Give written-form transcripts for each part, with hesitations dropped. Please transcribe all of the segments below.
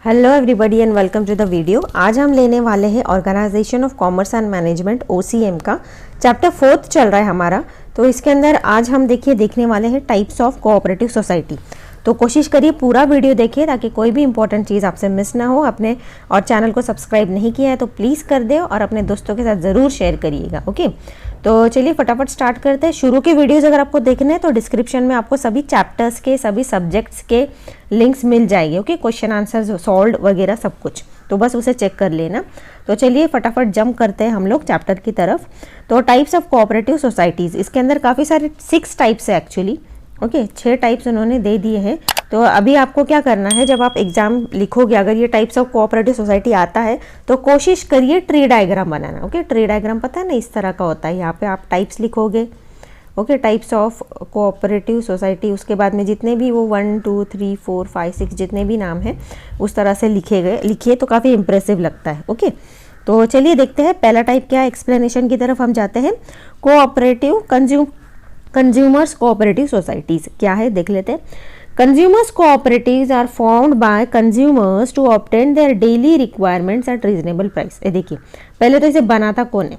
Hello everybody and welcome to the video. आज हम लेने वाले हैं organisation of commerce and management OCM का चैप्टर 4 चल रहा है हमारा। तो इसके अंदर आज हम देखने वाले हैं टाइप्स ऑफ कोऑपरेटिव सोसाइटी। तो कोशिश करिए पूरा वीडियो देखिए ताकि कोई भी इंपॉर्टेंट चीज़ आपसे मिस ना हो। अपने और चैनल को सब्सक्राइब नहीं किया है तो प्लीज़ कर दे और अपने दोस्तों के साथ ज़रूर शेयर करिएगा। ओके, तो चलिए फटाफट स्टार्ट करते हैं। शुरू के वीडियोज़ अगर आपको देखने हैं तो डिस्क्रिप्शन में आपको सभी चैप्टर्स के सभी सब्जेक्ट्स के लिंक्स मिल जाएंगे। ओके, क्वेश्चन आंसर सॉल्व वगैरह सब कुछ, तो बस उसे चेक कर लेना। तो चलिए फटाफट जंप करते हैं हम लोग चैप्टर की तरफ। तो टाइप्स ऑफ कोऑपरेटिव सोसाइटीज़, इसके अंदर काफ़ी सारे 6 टाइप्स है एक्चुअली। ओके, 6 टाइप्स उन्होंने दे दिए हैं। तो अभी आपको क्या करना है, जब आप एग्जाम लिखोगे अगर ये टाइप्स ऑफ कोऑपरेटिव सोसाइटी आता है तो कोशिश करिए ट्री डायग्राम बनाना। ओके, ट्री डायग्राम पता है ना, इस तरह का होता है। यहाँ पे आप टाइप्स लिखोगे। Okay, types of cooperative society, उसके बाद में जितने भी वो 1 2 3 4 5 6 जितने भी नाम है उस तरह से लिखिए तो काफ़ी इंप्रेसिव लगता है। ओके, तो चलिए देखते हैं पहला टाइप क्या है। एक्सप्लेनेशन की तरफ हम जाते हैं। कोऑपरेटिव कंज्यूमर्स कोऑपरेटिव सोसाइटीज क्या है देख लेते हैं। Consumers cooperatives are formed by consumers to obtain their daily requirements at reasonable price. ये देखिए, पहले तो इसे बनाता कौन है।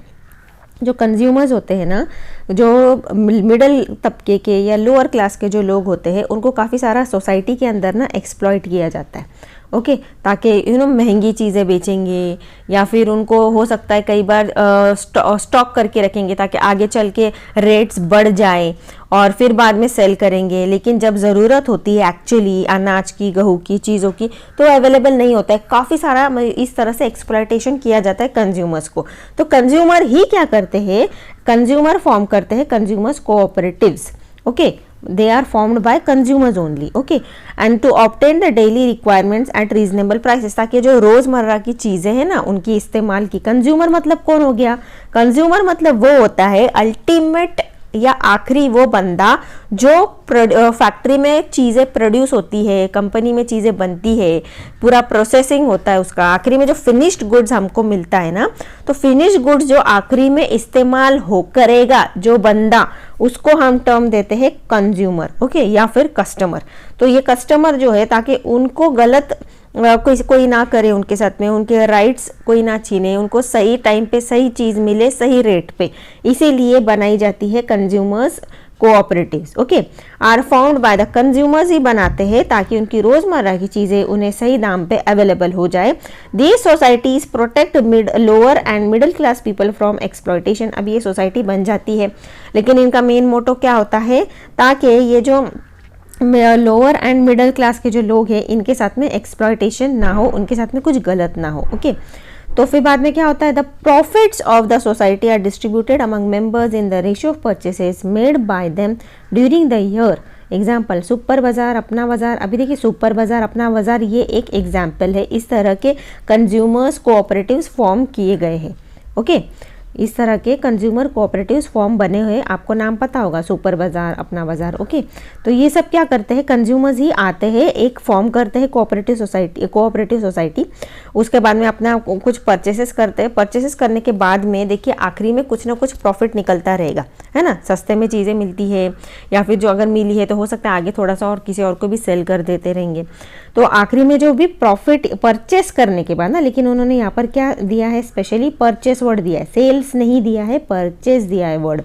जो कंज्यूमर्स होते हैं ना, जो मिडिल तबके के या लोअर क्लास के जो लोग होते हैं उनको काफ़ी सारा सोसाइटी के अंदर ना एक्सप्लॉइट किया जाता है। ओके, ताकि महंगी चीज़ें बेचेंगे या फिर उनको हो सकता है कई बार स्टॉक करके रखेंगे ताकि आगे चल के रेट्स बढ़ जाए और फिर बाद में सेल करेंगे। लेकिन जब ज़रूरत होती है एक्चुअली अनाज की, गेहूं की, चीज़ों की, तो अवेलेबल नहीं होता है। काफ़ी सारा इस तरह से एक्सप्लॉयटेशन किया जाता है कंज्यूमर्स को। तो कंज्यूमर ही क्या करते हैं, कंज्यूमर फॉर्म करते हैं consumers cooperatives. Okay, they are formed by consumers only. Okay, and to obtain the daily requirements at reasonable prices, ताकि जो रोजमर्रा की चीजें हैं ना उनकी इस्तेमाल की। कंज्यूमर मतलब कौन हो गया, कंज्यूमर मतलब वो होता है अल्टीमेट या आखिरी वो बंदा जो फैक्ट्री में चीज़ें प्रोड्यूस होती है, कंपनी में चीज़ें बनती है, पूरा प्रोसेसिंग होता है उसका, आखिरी में जो फिनिश्ड गुड्स हमको मिलता है ना, तो फिनिश्ड गुड्स जो आखिरी में इस्तेमाल हो करेगा जो बंदा, उसको हम टर्म देते हैं कंज्यूमर। ओके, या फिर कस्टमर। तो ये कस्टमर जो है, ताकि उनको गलत कोई ना करे उनके साथ में, उनके राइट्स कोई ना छीने, उनको सही टाइम पे सही चीज़ मिले सही रेट पे, इसीलिए बनाई जाती है consumers cooperatives. Okay, are found by the consumers ही बनाते हैं ताकि उनकी रोजमर्रा की चीज़ें उन्हें सही दाम पे अवेलेबल हो जाए। These societies protect lower and middle class people from exploitation. अब ये सोसाइटी बन जाती है, लेकिन इनका मेन मोटो क्या होता है, ताकि ये जो लोअर एंड मिडिल क्लास के जो लोग हैं इनके साथ में एक्सप्लॉयटेशन ना हो, उनके साथ में कुछ गलत ना हो। ओके, तो फिर बाद में क्या होता है, the profits of the society are distributed among members in the ratio of purchases made by them during the year. Example, super Bazaar, Apna बाजार। अभी देखिए, सुपर बाजार, अपना बाजार, ये एक एग्जाम्पल है। इस तरह के कंज्यूमर्स कोऑपरेटिव्स फॉर्म किए गए हैं। ओके, इस तरह के कंज्यूमर कोऑपरेटिव्स फॉर्म बने हुए, आपको नाम पता होगा, सुपर बाजार, अपना बाजार। ओके, तो ये सब क्या करते हैं, कंज्यूमर्स ही आते हैं, एक फॉर्म करते हैं कोऑपरेटिव सोसाइटी। उसके बाद में अपना कुछ परचेसेस करते हैं। परचेसेस करने के बाद में देखिए आखिरी में कुछ ना कुछ प्रॉफिट निकलता रहेगा, है ना। सस्ते में चीज़ें मिलती है या फिर जो अगर मिली है तो हो सकता है आगे थोड़ा सा और किसी और को भी सेल कर देते रहेंगे। तो आखिरी में जो भी प्रॉफिट परचेस करने के बाद ना, लेकिन उन्होंने यहाँ पर क्या दिया है, स्पेशली परचेस वर्ड दिया है, सेल्स नहीं दिया है, परचेस दिया है वर्ड।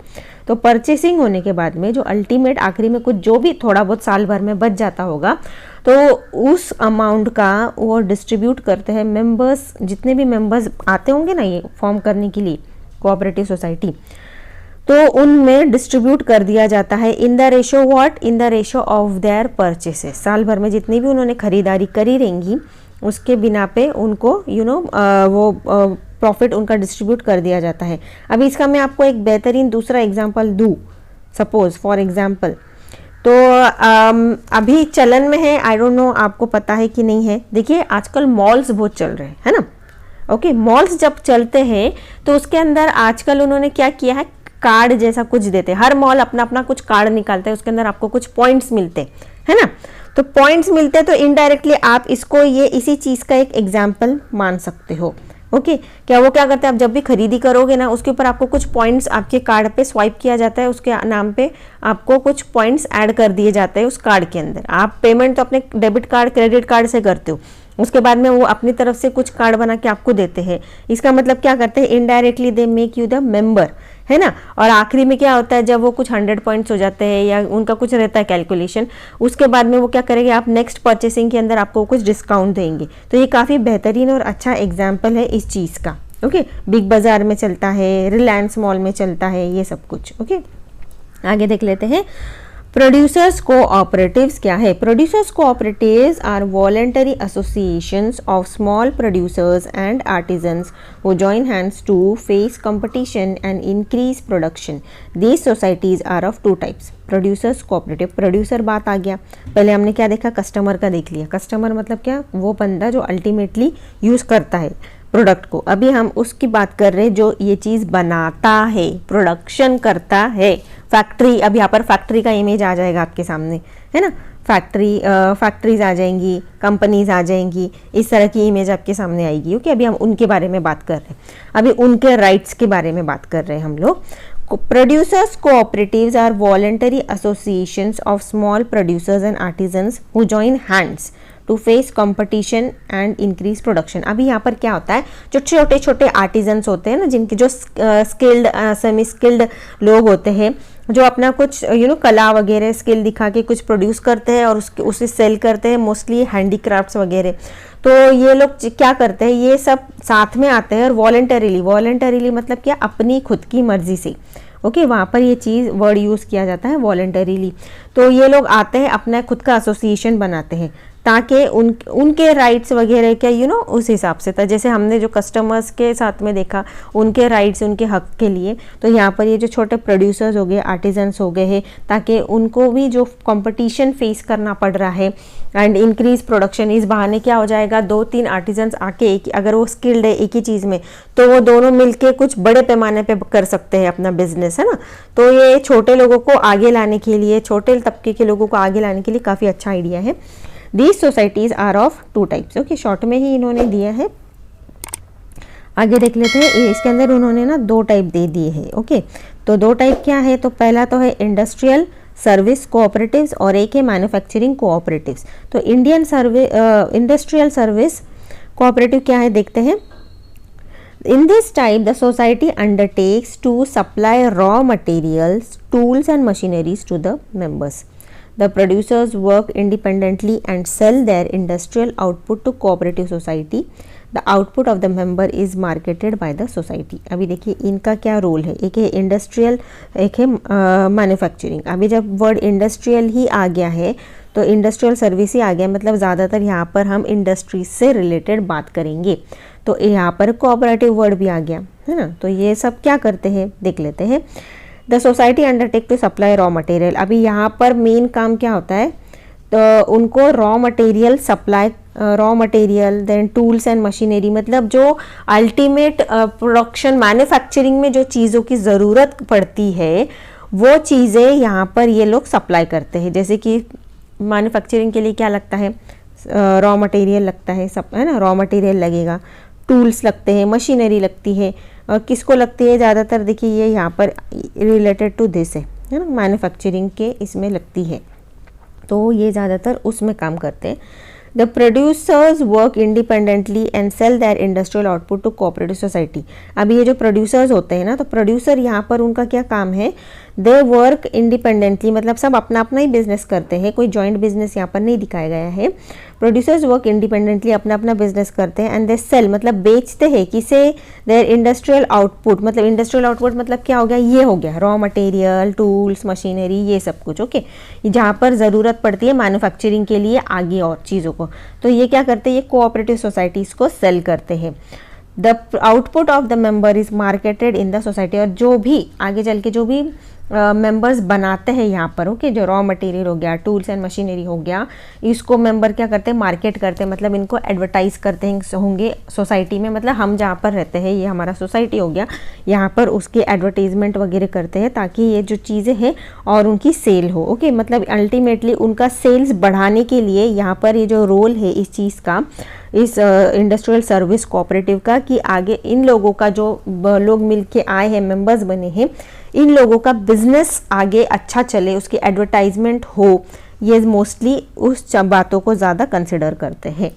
तो परचेसिंग होने के बाद में जो अल्टीमेट आखिरी में कुछ जो भी थोड़ा बहुत साल भर में बच जाता होगा, तो उस अमाउंट का वो डिस्ट्रीब्यूट करते हैं मेंबर्स, जितने भी मेंबर्स आते होंगे ना ये फॉर्म करने के लिए कोऑपरेटिव सोसाइटी, तो उनमें डिस्ट्रीब्यूट कर दिया जाता है in the ratio what, in the ratio of their purchases. साल भर में जितनी भी उन्होंने खरीदारी करी रहेंगी उसके बिना पे उनको वो प्रॉफिट उनका डिस्ट्रीब्यूट कर दिया जाता है। अभी इसका मैं आपको एक बेहतरीन दूसरा एग्जांपल दूँ, सपोज फॉर एग्जांपल, तो अभी चलन में है, आई डोंट नो आपको पता है कि नहीं है। देखिए आजकल मॉल्स बहुत चल रहे हैं, है ना। ओके, मॉल्स जब चलते हैं तो उसके अंदर आजकल उन्होंने क्या किया है, कार्ड जैसा कुछ देते हैं। हर मॉल अपना अपना कुछ कार्ड निकालता है, उसके अंदर आपको कुछ पॉइंट्स मिलते हैं, है ना। तो पॉइंट्स मिलते हैं तो इनडायरेक्टली आप इसको ये इसी चीज़ का एक एग्जाम्पल मान सकते हो। ओके, क्या वो क्या करते हैं, आप जब भी खरीदी करोगे ना उसके ऊपर आपको कुछ पॉइंट्स आपके कार्ड पे स्वाइप किया जाता है, उसके नाम पे आपको कुछ पॉइंट्स ऐड कर दिए जाते हैं उस कार्ड के अंदर। आप पेमेंट तो अपने डेबिट कार्ड क्रेडिट कार्ड से करते हो, उसके बाद में वो अपनी तरफ से कुछ कार्ड बना के आपको देते हैं। इसका मतलब क्या करते हैं, indirectly they make you the member, है ना। और आखिरी में क्या होता है, जब वो कुछ 100 पॉइंट्स हो जाते हैं या उनका कुछ रहता है कैलकुलेशन, उसके बाद में वो क्या करेंगे, आप नेक्स्ट परचेसिंग के अंदर आपको कुछ डिस्काउंट देंगे। तो ये काफ़ी बेहतरीन और अच्छा एग्जाम्पल है इस चीज़ का। ओके, बिग बाजार में चलता है, रिलायंस मॉल में चलता है ये सब कुछ। ओके, आगे देख लेते हैं प्रोड्यूसर्स कोऑपरेटिव्स क्या है। Producers cooperatives are voluntary associations of small producers and artisans who join hands to face competition and increase production. These societies are of two types. Producers cooperative, producer बात आ गया, पहले हमने क्या देखा, कस्टमर का देख लिया। कस्टमर मतलब क्या, वो बंदा जो अल्टीमेटली यूज़ करता है प्रोडक्ट को। अभी हम उसकी बात कर रहे हैं जो ये चीज़ बनाता है, प्रोडक्शन करता है। फैक्ट्री, अब यहाँ पर फैक्ट्री का इमेज आ जाएगा आपके सामने, है ना। फैक्ट्रीज आ जाएंगी, कंपनीज आ जाएंगी, इस तरह की इमेज आपके सामने आएगी। ओके, अभी हम उनके बारे में बात कर रहे हैं, अभी उनके राइट्स के बारे में बात कर रहे हैं हम लोग। Producers cooperatives are voluntary associations of small producers and artisans who join hands to face competition and increase production. अभी यहाँ पर क्या होता है, जो छोटे छोटे आर्टिजन्स होते हैं ना, जिनके जो स्किल्ड सेमी स्किल्ड लोग होते हैं, जो अपना कुछ कला वगैरह स्किल दिखा के कुछ प्रोड्यूस करते हैं और उसे सेल करते हैं, मोस्टली हैंडीक्राफ्ट्स वगैरह। तो ये लोग क्या करते हैं, ये सब साथ में आते हैं और वॉलेंटरीली मतलब क्या, अपनी खुद की मर्जी से। ओके, वहाँ पर ये चीज़ वर्ड यूज़ किया जाता है वॉलेंटरीली। तो ये लोग आते हैं, अपना खुद का एसोसिएशन बनाते हैं ताकि उनके राइट्स वगैरह क्या उस हिसाब से था। जैसे हमने जो कस्टमर्स के साथ में देखा, उनके राइट्स, उनके हक के लिए, तो यहाँ पर ये जो छोटे प्रोड्यूसर्स हो गए, आर्टिजन्स हो गए हैं, ताकि उनको भी जो कंपटीशन फेस करना पड़ रहा है एंड इंक्रीज प्रोडक्शन, इस बहाने क्या हो जाएगा, 2-3 आर्टिजन्स आके अगर वो स्किल्ड है एक ही चीज़ में, तो वो दोनों मिलके कुछ बड़े पैमाने पे कर सकते हैं अपना बिजनेस, है ना। तो ये छोटे लोगों को आगे लाने के लिए, छोटे तबके के लोगों को आगे लाने के लिए काफ़ी अच्छा आइडिया है। These societies are of two types. Okay, short में ही इन्होंने दिया है, आगे देख लेते हैं। इसके अंदर उन्होंने ना 2 टाइप दे दिए हैं। ओके, तो 2 टाइप क्या है, तो पहला तो है इंडस्ट्रियल सर्विस कोऑपरेटिव्स और एक है मैन्युफैक्चरिंग कोऑपरेटिव्स। तो इंडस्ट्रियल सर्विस कोऑपरेटिव क्या है देखते हैं। In this type, the society undertakes to supply raw materials, tools and machineries to the members. The producers work independently and sell their industrial output to cooperative society. The output of the member is marketed by the society. अभी देखिए इनका क्या role है, एक है industrial, एक है manufacturing. अभी जब वर्ड इंडस्ट्रियल ही आ गया है तो इंडस्ट्रियल सर्विस ही आ गया, मतलब ज़्यादातर यहाँ पर हम इंडस्ट्री से रिलेटेड बात करेंगे। तो यहाँ पर कोऑपरेटिव वर्ड भी आ गया, है ना। तो ये सब क्या करते हैं देख लेते हैं। The society undertake to supply raw material. अभी यहाँ पर मेन काम क्या होता है, तो उनको raw material supply, raw material, then tools and machinery, मतलब जो अल्टीमेट प्रोडक्शन मैन्युफैक्चरिंग में जो चीज़ों की ज़रूरत पड़ती है वो चीज़ें यहाँ पर ये लोग सप्लाई करते हैं। जैसे कि मैन्युफैक्चरिंग के लिए क्या लगता है, रॉ मटेरियल लगता है, सब है ना, रॉ मटेरियल लगेगा, टूल्स लगते हैं, मशीनरी लगती है। और किसको लगती है ज़्यादातर, देखिए ये यहाँ पर रिलेटेड टू दिस है ना, मैन्युफैक्चरिंग के इसमें लगती है, तो ये ज़्यादातर उसमें काम करते हैं। The producers work independently and sell their industrial output to cooperative society. अब ये जो प्रोड्यूसर्स होते हैं ना, तो प्रोड्यूसर यहाँ पर उनका क्या काम है, दे वर्क इंडिपेंडेंटली, मतलब सब अपना अपना ही बिजनेस करते हैं, कोई जॉइंट बिजनेस यहाँ पर नहीं दिखाया गया है। प्रोड्यूसर्स वर्क इंडिपेंडेंटली, अपना अपना बिजनेस करते हैं, एंड दे सेल मतलब बेचते हैं किसे, देयर इंडस्ट्रियल आउटपुट, मतलब इंडस्ट्रियल आउटपुट मतलब क्या हो गया, ये हो गया रॉ मटेरियल, टूल्स, मशीनरी, ये सब कुछ। ओके, जहाँ पर ज़रूरत पड़ती है मैन्युफैक्चरिंग के लिए आगे और चीज़ों को, तो ये क्या करते हैं, ये कोऑपरेटिव सोसाइटीज़ को सेल करते हैं। The output of the member is marketed in the society, और जो भी आगे चल के जो भी मेंबर्स बनाते हैं यहाँ पर, ओके, जो रॉ मटेरियल हो गया, टूल्स एंड मशीनरी हो गया, इसको मेंबर क्या करते हैं, मार्केट करते हैं, मतलब इनको एडवर्टाइज करते हैं होंगे सोसाइटी में, मतलब हम जहाँ पर रहते हैं ये हमारा सोसाइटी हो गया, यहाँ पर उसकी एडवर्टाइजमेंट वगैरह करते हैं ताकि ये जो चीज़ें हैं और उनकी सेल हो। ओके, मतलब अल्टीमेटली उनका सेल्स बढ़ाने के लिए यहाँ पर ये जो रोल है इस चीज़ का, इस इंडस्ट्रियल सर्विस कोऑपरेटिव का, कि आगे इन लोगों का जो लोग मिलके आए हैं, मेंबर्स बने हैं, इन लोगों का बिजनेस आगे अच्छा चले, उसकी एडवर्टाइजमेंट हो, ये मोस्टली उस बातों को ज़्यादा कंसिडर करते हैं।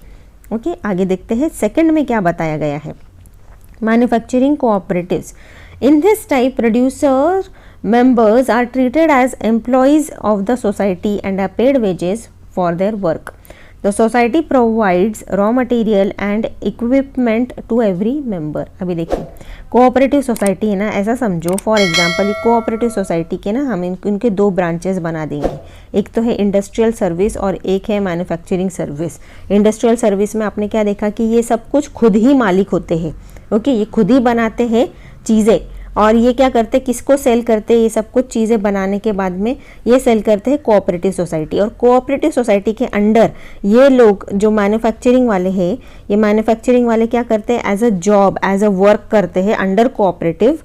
ओके, आगे देखते हैं सेकंड में क्या बताया गया है। Manufacturing cooperatives, in this type producer members are treated as employees of the society and are paid wages for their work. The society provides raw material and equipment to every member. अभी देखिए cooperative society है ना, ऐसा समझो for example cooperative society के ना हम इनके दो ब्रांचेस बना देंगे, एक तो है इंडस्ट्रियल सर्विस और एक है मैन्युफैक्चरिंग सर्विस। इंडस्ट्रियल सर्विस में आपने क्या देखा कि ये सब कुछ खुद ही मालिक होते हैं, ओके, ये खुद ही बनाते हैं चीज़ें, और ये क्या करते हैं, किसको सेल करते हैं, ये सब कुछ चीज़ें बनाने के बाद में ये सेल करते हैं कोऑपरेटिव सोसाइटी। और कोऑपरेटिव सोसाइटी के अंडर ये लोग जो मैन्युफैक्चरिंग वाले हैं, ये मैन्युफैक्चरिंग वाले क्या करते हैं, as a job as a work करते हैं अंडर कोऑपरेटिव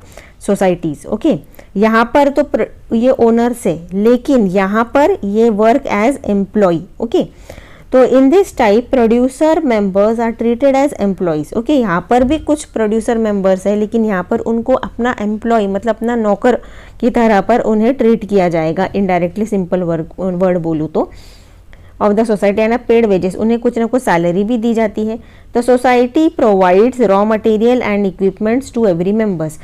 सोसाइटीज़। ओके, यहाँ पर तो ये ओनर्स है, लेकिन यहाँ पर ये वर्क एज एम्प्लॉय। ओके, तो in this type producer members are treated as employees. Okay, यहाँ पर भी कुछ प्रोड्यूसर मेंबर्स है, लेकिन यहाँ पर उनको अपना एम्प्लॉय मतलब अपना नौकर की तरह पर उन्हें ट्रीट किया जाएगा, इनडायरेक्टली सिंपल वर्ड बोलूँ तो, of the society and paid wages, उन्हें कुछ ना कुछ सैलरी भी दी जाती है। The society provides raw material and equipments to every members.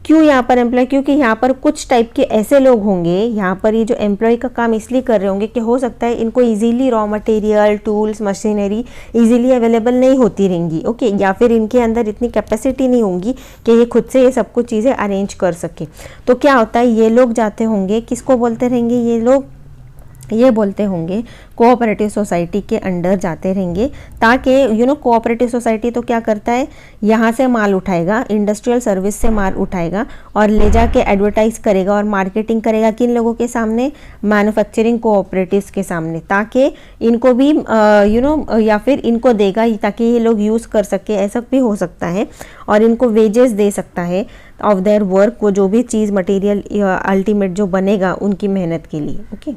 क्यों यहाँ पर एम्प्लॉय, क्योंकि यहाँ पर कुछ टाइप के ऐसे लोग होंगे, यहाँ पर ये जो एम्प्लॉय का काम इसलिए कर रहे होंगे कि हो सकता है इनको easily raw material, tools, machinery easily available नहीं होती रहेंगी। ओके, या फिर इनके अंदर इतनी कैपेसिटी नहीं होंगी कि ये खुद से ये सब कुछ चीज़ें अरेंज कर सके। तो क्या होता है, ये लोग जाते होंगे, किसको बोलते रहेंगे ये लोग, ये बोलते होंगे कोऑपरेटिव सोसाइटी के अंडर जाते रहेंगे, ताकि कोऑपरेटिव सोसाइटी तो क्या करता है, यहाँ से माल उठाएगा, इंडस्ट्रियल सर्विस से माल उठाएगा और ले जाके एडवर्टाइज करेगा और मार्केटिंग करेगा किन लोगों के सामने, मैन्युफैक्चरिंग कोऑपरेटिव्स के सामने, ताकि इनको भी या फिर इनको देगा ताकि ये लोग यूज़ कर सके, ऐसा भी हो सकता है, और इनको वेजेस दे सकता है ऑफ देयर वर्क, वो जो भी चीज़ मटेरियल अल्टीमेट जो बनेगा उनकी मेहनत के लिए। ओके,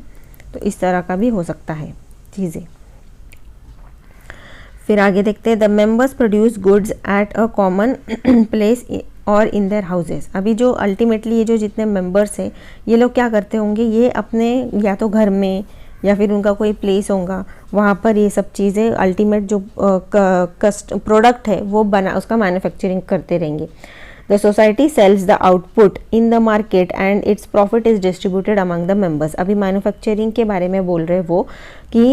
तो इस तरह का भी हो सकता है चीज़ें। फिर आगे देखते हैं, the members produce goods at a common place और इन देयर हाउसेस। अभी जो अल्टीमेटली ये जो जितने मेंबर्स हैं ये लोग क्या करते होंगे, ये अपने या तो घर में या फिर उनका कोई प्लेस होगा, वहाँ पर ये सब चीज़ें अल्टीमेट जो प्रोडक्ट है वो उसका मैन्युफैक्चरिंग करते रहेंगे। The society sells the output in the market and its profit is distributed among the members। अभी मैन्युफैक्चरिंग के बारे में बोल रहे वो कि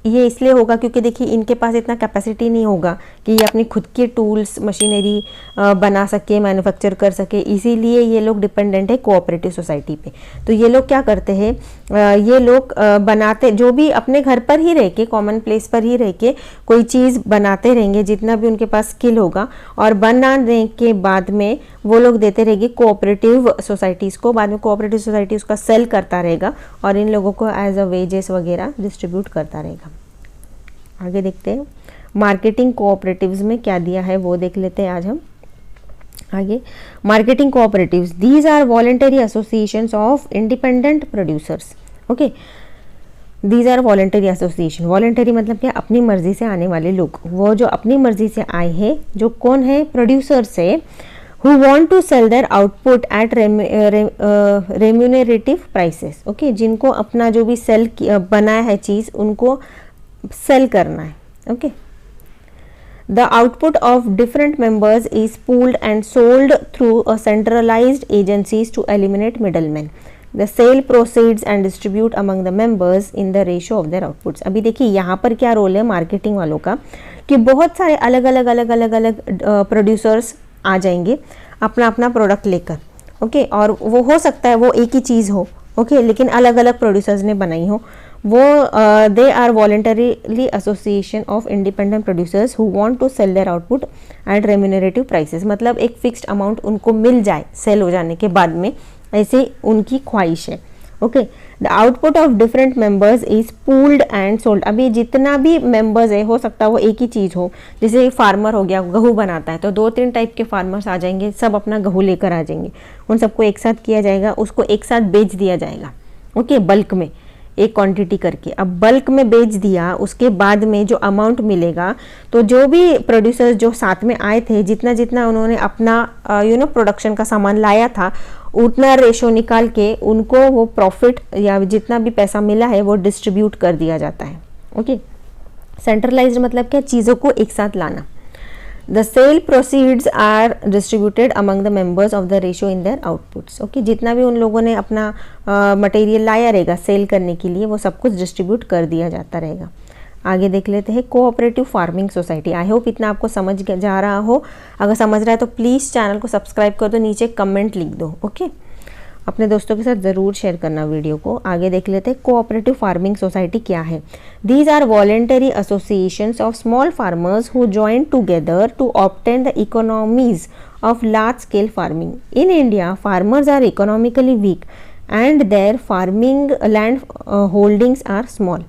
ये इसलिए होगा क्योंकि देखिए इनके पास इतना कैपेसिटी नहीं होगा कि ये अपनी खुद की टूल्स मशीनरी बना सके, मैन्युफैक्चर कर सके, इसीलिए ये लोग डिपेंडेंट है कोऑपरेटिव सोसाइटी पे। तो ये लोग क्या करते हैं, ये लोग बनाते, जो भी अपने घर पर ही रह के, कॉमन प्लेस पर ही रह के कोई चीज़ बनाते रहेंगे जितना भी उनके पास स्किल होगा, और बनाने के बाद में वो लोग देते रहेंगे कोऑपरेटिव सोसाइटीज़ को, बाद में कोऑपरेटिव सोसाइटी उसका सेल करता रहेगा और इन लोगों को एज अ वेजेस वगैरह डिस्ट्रीब्यूट करता रहेगा। आगे देखते हैं मार्केटिंग कोऑपरेटिव्स में क्या दिया है वो देख लेते हैं आज हम। आगे marketing cooperatives, these are voluntary associations of independent producers. Okay, these are voluntary association. Voluntary मतलब क्या, अपनी मर्जी से आने वाले लोग, वो जो अपनी मर्जी से आए हैं, जो कौन है, प्रोड्यूसर्स है, who want to sell their output at remunerative prices। Okay, जिनको अपना जो भी सेल बनाया है चीज़ उनको सेल करना है। Okay, the output of different members is pooled and sold through a centralized agencies to eliminate middlemen। The sale proceeds and distribute among the members in the ratio of their outputs। अभी देखिए यहाँ पर क्या role है marketing वालों का, कि बहुत सारे अलग अलग प्रोड्यूसर्स आ जाएंगे अपना अपना प्रोडक्ट लेकर। ओके, और वो हो सकता है वो एक ही चीज़ हो, ओके, लेकिन अलग अलग प्रोड्यूसर्स ने बनाई हो। वो they are voluntarily association of independent producers who want to sell their output at remunerative prices. मतलब एक फिक्स्ड अमाउंट उनको मिल जाए सेल हो जाने के बाद में, ऐसे उनकी ख्वाहिश है। Okay, the output of different members is pooled and sold. अभी जितना भी मेंबर्स है, हो सकता है वो एक ही चीज़ हो, जैसे फार्मर हो गया, गेहूँ बनाता है, तो 2-3 टाइप के फार्मर्स आ जाएंगे, सब अपना गेहूँ लेकर आ जाएंगे, उन सबको एक साथ किया जाएगा, उसको एक साथ बेच दिया जाएगा। ओके, बल्क में एक क्वांटिटी करके। अब बल्क में बेच दिया, उसके बाद में जो अमाउंट मिलेगा, तो जो भी प्रोड्यूसर्स जो साथ में आए थे, जितना जितना उन्होंने अपना प्रोडक्शन का सामान लाया था, उतना रेशो निकाल के उनको वो प्रॉफिट या जितना भी पैसा मिला है वो डिस्ट्रीब्यूट कर दिया जाता है। ओके, सेंट्रलाइज्ड मतलब क्या, चीज़ों को एक साथ लाना। The sale proceeds are distributed among the members of the ratio in their outputs. Okay, जितना भी उन लोगों ने अपना मटेरियल लाया रहेगा सेल करने के लिए, वो सब कुछ डिस्ट्रीब्यूट कर दिया जाता रहेगा। आगे देख लेते हैं cooperative farming society. I hope इतना आपको समझ जा रहा हो। अगर समझ रहा है तो प्लीज़ चैनल को सब्सक्राइब कर दो, नीचे कमेंट लिख दो। ओके, अपने दोस्तों के साथ ज़रूर शेयर करना वीडियो को। आगे देख लेते हैं कोऑपरेटिव फार्मिंग सोसाइटी क्या है। These are voluntary associations of small farmers who join together to obtain the economies of large scale farming. In India farmers are economically weak and their farming land holdings are small.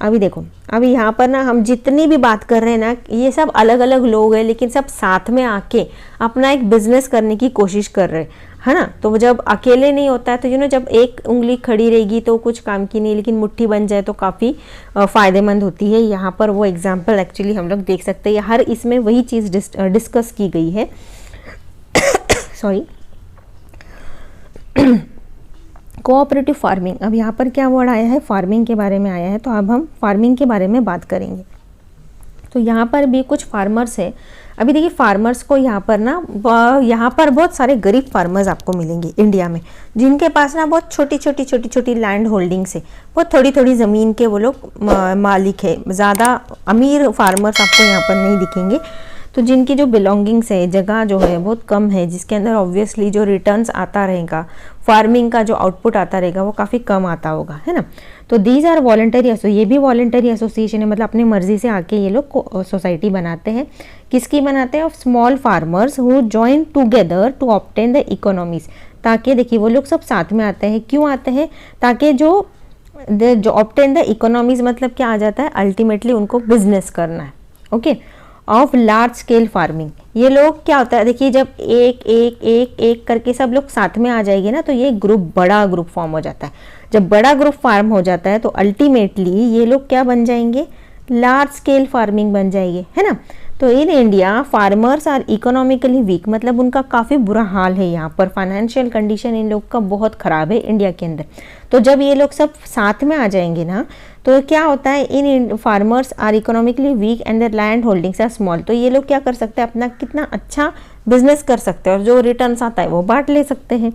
अभी देखो, अभी यहाँ पर ना हम जितनी भी बात कर रहे हैं ना, ये सब अलग अलग लोग हैं, लेकिन सब साथ में आके अपना एक बिजनेस करने की कोशिश कर रहे हैं, है ना। तो जब अकेले नहीं होता है तो जब एक उंगली खड़ी रहेगी तो कुछ काम की नहीं, लेकिन मुट्ठी बन जाए तो काफ़ी फ़ायदेमंद होती है। यहाँ पर वो एग्जाम्पल एक्चुअली हम लोग देख सकते हैं, हर इसमें वही चीज़ डिस्कस की गई है। Sorry, cooperative farming. अब यहाँ पर क्या वर्ड आया है, फार्मिंग के बारे में आया है, तो अब हम फार्मिंग के बारे में बात करेंगे। तो यहाँ पर भी कुछ फार्मर्स है। अभी देखिए फार्मर्स को यहाँ पर बहुत सारे गरीब फार्मर्स आपको मिलेंगे इंडिया में, जिनके पास ना बहुत छोटी छोटी लैंड होल्डिंग्स है, बहुत थोड़ी थोड़ी ज़मीन के वो लोग मालिक है। ज़्यादा अमीर फार्मर्स आपको यहाँ पर नहीं दिखेंगे। तो जिनकी जो बिलोंगिंग्स है, जगह जो है बहुत कम है, जिसके अंदर ऑब्वियसली जो रिटर्न्स आता रहेगा, फार्मिंग का जो आउटपुट आता रहेगा वो काफ़ी कम आता होगा, है ना। तो दीज आर वॉलेंटरी ये भी वॉलेंटरी एसोसिएशन है, मतलब अपनी मर्जी से आके ये लोग सोसाइटी बनाते हैं। किसकी बनाते हैं, of small farmers who join together to obtain the economies. ताकि देखिए वो लोग सब साथ में आते हैं, क्यों आते हैं, ताकि जो ऑब्टेन द इकोनॉमीज मतलब क्या आ जाता है, अल्टीमेटली उनको बिजनेस करना है। Okay, of large scale farming. ये लोग क्या होता है, देखिए जब एक करके सब लोग साथ में आ जाएंगे ना, तो ये ग्रुप, बड़ा ग्रुप फॉर्म हो जाता है। जब बड़ा ग्रुप फॉर्म हो जाता है तो अल्टीमेटली ये लोग क्या बन जाएंगे, लार्ज स्केल फार्मिंग बन जाएंगे, है ना। तो in India farmers are economically weak, मतलब उनका काफ़ी बुरा हाल है। यहाँ पर फाइनेंशियल कंडीशन इन लोग का बहुत ख़राब है इंडिया के अंदर। तो जब ये लोग सब साथ में आ जाएंगे ना, तो क्या होता है, इन farmers are economically weak and their land holdings are small. तो ये लोग क्या कर सकते हैं, अपना कितना अच्छा बिजनेस कर सकते हैं और जो रिटर्न्स आता है वो बांट ले सकते हैं।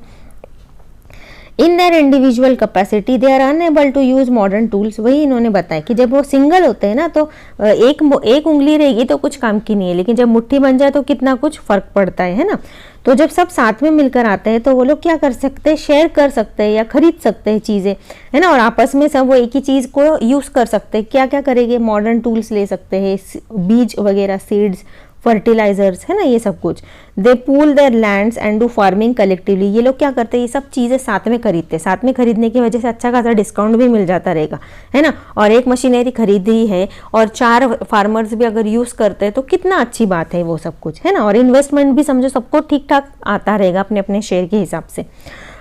In their individual capacity they are unable to use modern tools. वही इन्होंने बताया कि जब वो सिंगल होते हैं ना, तो एक उंगली रहेगी तो कुछ काम की नहीं है, लेकिन जब मुट्ठी बन जाए तो कितना कुछ फर्क पड़ता है ना। तो जब सब साथ में मिलकर आते हैं तो वो लोग क्या कर सकते हैं, शेयर कर सकते हैं या खरीद सकते हैं चीज़ें, है ना। और आपस में सब वो एक ही चीज़ को यूज़ कर सकते हैं। क्या क्या करेंगे, मॉडर्न टूल्स ले सकते हैं, बीज वगैरह, सीड्स, फर्टिलाइजर्स, है ना, ये सब कुछ। They pool their lands and do farming collectively. ये लोग क्या करते हैं, ये सब चीज़ें साथ में खरीदते हैं। साथ में खरीदने की वजह से अच्छा खासा डिस्काउंट भी मिल जाता रहेगा, है ना। और एक मशीनरी खरीदी है और 4 फार्मर्स भी अगर यूज़ करते हैं तो कितना अच्छी बात है वो सब कुछ, है ना। और इन्वेस्टमेंट भी समझो सबको ठीक ठाक आता रहेगा अपने अपने शेयर के हिसाब से।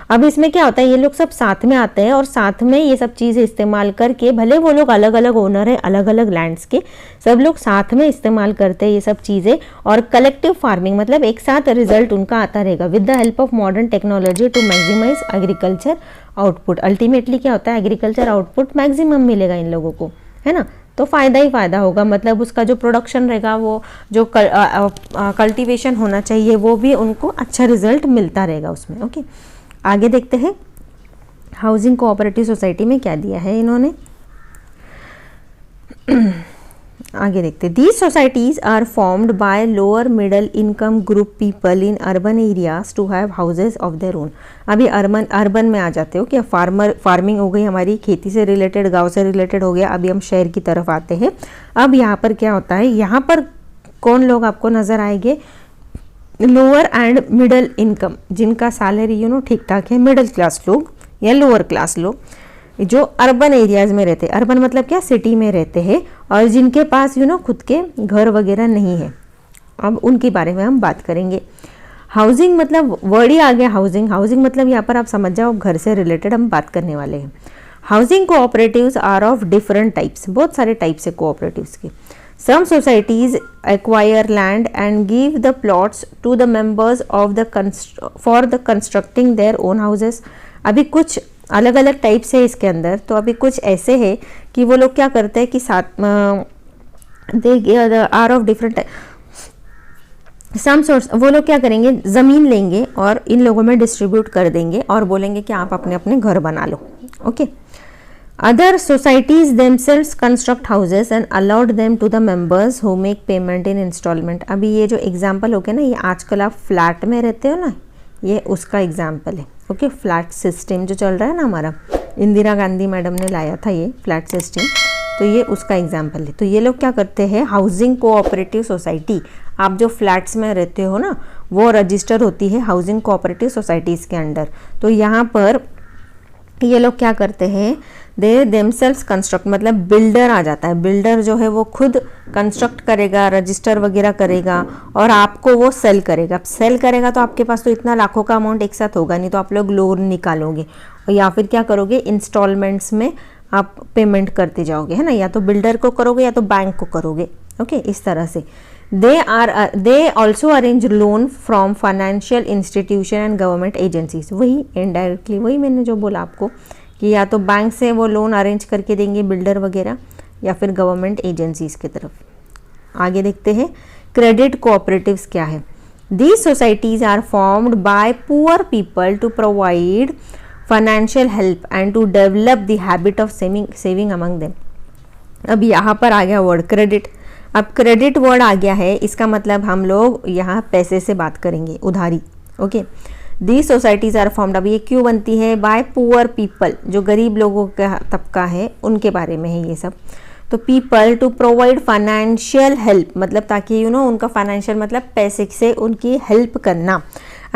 अब इसमें क्या होता है, ये लोग सब साथ में आते हैं और साथ में ये सब चीज़ें इस्तेमाल करके, भले वो लोग अलग अलग ओनर है अलग अलग लैंड्स के, सब लोग साथ में इस्तेमाल करते हैं ये सब चीज़ें। और कलेक्टिव फार्मिंग मतलब एक साथ रिजल्ट उनका आता रहेगा with the help of modern technology to maximise agriculture output. Ultimately क्या होता है, एग्रीकल्चर आउटपुट मैक्सिमम मिलेगा इन लोगों को, है ना। तो फ़ायदा ही फ़ायदा होगा, मतलब उसका जो प्रोडक्शन रहेगा, वो जो कल्टीवेशन होना चाहिए, वो भी उनको अच्छा रिजल्ट मिलता रहेगा उसमें। ओके, आगे देखते हैं हाउसिंग कोऑपरेटिव सोसाइटी में क्या दिया है इन्होंने। आगे देखते हैं, these societies are formed by lower middle income group people in urban areas to have houses of their own. अभी अर्बन में आ जाते हो कि फार्मिंग हो गई हमारी, खेती से रिलेटेड, गांव से रिलेटेड हो गया। अभी हम शहर की तरफ आते हैं। अब यहाँ पर क्या होता है, यहाँ पर कौन लोग आपको नजर आएंगे, लोअर एंड मिडल इनकम, जिनका सैलरी ठीक ठाक है, मिडिल क्लास लोग या लोअर क्लास लोग, जो अर्बन एरियाज में रहते हैं। अर्बन मतलब क्या, सिटी में रहते हैं, और जिनके पास खुद के घर वगैरह नहीं है। अब उनके बारे में हम बात करेंगे। हाउसिंग मतलब वर्ड ही आ गया, हाउसिंग मतलब यहाँ पर आप समझ जाओ घर से रिलेटेड हम बात करने वाले हैं। Housing cooperatives are of different types, बहुत सारे टाइप्स है कोऑपरेटिव्स के। Some societies acquire land and give the plots to the members of for the constructing their own houses. अभी कुछ अलग अलग टाइप्स है इसके अंदर। तो अभी कुछ ऐसे है कि वो लोग क्या करते हैं कि साथ they are of different some source, वो लोग क्या करेंगे, ज़मीन लेंगे और इन लोगों में डिस्ट्रीब्यूट कर देंगे और बोलेंगे कि आप अपने अपने घर बना लो। Okay, other societies themselves construct houses and allowed them to the members who make payment in installment. अभी ये जो एग्जांपल हो गया ना, ये आजकल आप फ्लैट में रहते हो ना, ये उसका एग्जांपल है। ओके, फ्लैट सिस्टम जो चल रहा है ना हमारा, इंदिरा गांधी मैडम ने लाया था ये फ्लैट सिस्टम, तो ये उसका एग्जाम्पल है। तो ये लोग क्या करते हैं, हाउसिंग कोऑपरेटिव सोसाइटी, आप जो फ्लैट्स में रहते हो ना, वो रजिस्टर होती है हाउसिंग कोऑपरेटिव सोसाइटीज़ के अंडर। तो यहाँ पर ये लोग क्या करते हैं, दे देमसेल्व्स कंस्ट्रक्ट, मतलब बिल्डर आ जाता है, बिल्डर जो है वो खुद कंस्ट्रक्ट करेगा, रजिस्टर वगैरह करेगा और आपको वो सेल करेगा। सेल करेगा तो आपके पास तो इतना लाखों का अमाउंट एक साथ होगा नहीं, तो आप लोग लोन निकालोगे और या फिर क्या करोगे, इंस्टॉलमेंट्स में आप पेमेंट करते जाओगे, है ना, या तो बिल्डर को करोगे या तो बैंक को करोगे। ओके, इस तरह से they also arrange loan from financial institution and government agencies. वही इनडायरेक्टली वही मैंने जो बोला आपको कि या तो बैंक से वो लोन अरेंज करके देंगे बिल्डर वगैरह, या फिर गवर्नमेंट एजेंसीज की तरफ। आगे देखते हैं क्रेडिट कोऑपरेटिव्स क्या है। These societies are formed by poor people to provide financial help and to develop the habit of saving among them. अब यहाँ पर आ गया वर्ड क्रेडिट। अब क्रेडिट वर्ड आ गया है, इसका मतलब हम लोग यहाँ पैसे से बात करेंगे, उधारी। Okay, these societies are formed, अब ये क्यों बनती है, बाय पुअर पीपल, जो गरीब लोगों का तबका है उनके बारे में है ये सब। तो people to provide financial help, मतलब ताकि उनका फाइनेंशियल मतलब पैसे से उनकी हेल्प करना,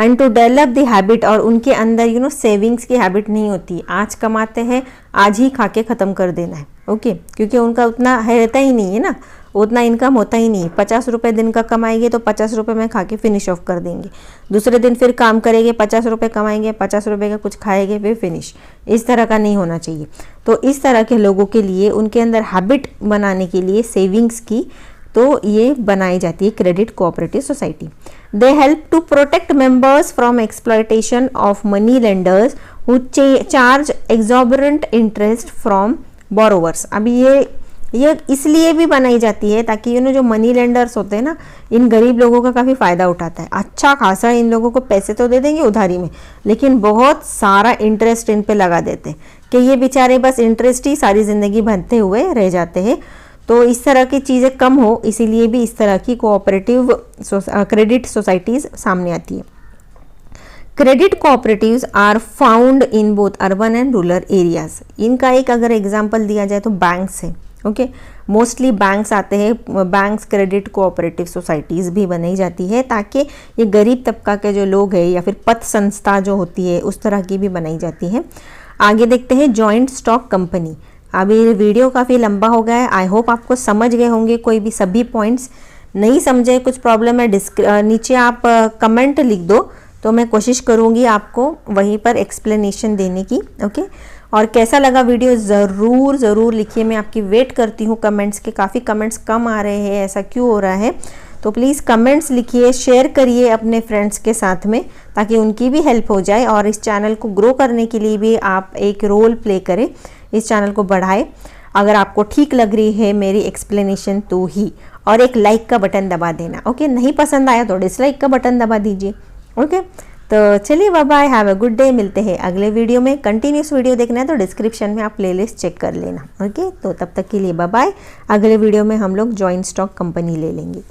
and to develop the habit, और उनके अंदर सेविंग्स की हैबिट नहीं होती, आज कमाते हैं आज ही खा के ख़त्म कर देना है। ओके, क्योंकि उनका उतना रहता ही नहीं है ना, उतना इनकम होता ही नहीं। 50 रुपये दिन का कमाएंगे तो 50 रुपये में खा के फिनिश ऑफ कर देंगे, दूसरे दिन फिर काम करेंगे, 50 रुपये कमाएंगे, 50 रुपये का कुछ खाएंगे, फिर फिनिश। इस तरह का नहीं होना चाहिए। तो इस तरह के लोगों के लिए, उनके अंदर हैबिट बनाने के लिए सेविंग्स की, तो ये बनाई जाती है credit cooperative society. They help to protect members from exploitation of money lenders who charge exorbitant interest from borrowers. अभी ये इसलिए भी बनाई जाती है ताकि जो मनी लेंडर्स होते हैं ना, इन गरीब लोगों का काफ़ी फ़ायदा उठाता है। अच्छा खासा इन लोगों को पैसे तो दे देंगे उधारी में, लेकिन बहुत सारा इंटरेस्ट इन पे लगा देते हैं कि ये बेचारे बस इंटरेस्ट ही सारी ज़िंदगी भरते हुए रह जाते हैं। तो इस तरह की चीज़ें कम हो, इसीलिए भी इस तरह की कोऑपरेटिव क्रेडिट सोसाइटीज़ सामने आती है। Credit cooperatives are found in both urban and rural areas. इनका एक अगर एग्जांपल दिया जाए तो बैंक्स है। ओके, मोस्टली बैंक्स आते हैं, बैंक्स क्रेडिट कोऑपरेटिव सोसाइटीज़ भी बनाई जाती है ताकि ये गरीब तबका के जो लोग हैं, या फिर पथ संस्था जो होती है उस तरह की भी बनाई जाती है। आगे देखते हैं जॉइंट स्टॉक कंपनी। अभी वीडियो काफ़ी लंबा हो गया है, आई होप आपको समझ गए होंगे। कोई भी सभी पॉइंट्स नहीं समझे, कुछ प्रॉब्लम है, नीचे आप कमेंट लिख दो तो मैं कोशिश करूँगी आपको वहीं पर एक्सप्लेनेशन देने की। ओके, और कैसा लगा वीडियो ज़रूर लिखिए, मैं आपकी वेट करती हूँ कमेंट्स के। काफ़ी कमेंट्स कम आ रहे हैं, ऐसा क्यों हो रहा है? तो प्लीज़ कमेंट्स लिखिए, शेयर करिए अपने फ्रेंड्स के साथ में ताकि उनकी भी हेल्प हो जाए, और इस चैनल को ग्रो करने के लिए भी आप एक रोल प्ले करें, इस चैनल को बढ़ाए। अगर आपको ठीक लग रही है मेरी एक्सप्लेनेशन तो ही, और एक लाइक का बटन दबा देना। ओके, नहीं पसंद आया तो डिसलाइक का बटन दबा दीजिए। ओके, तो चलिए bye bye, have a good day. मिलते हैं अगले वीडियो में। कंटिन्यूस वीडियो देखना है तो डिस्क्रिप्शन में आप प्लेलिस्ट चेक कर लेना। ओके, तो तब तक के लिए बाय बाय। अगले वीडियो में हम लोग जॉइंट स्टॉक कंपनी ले लेंगे।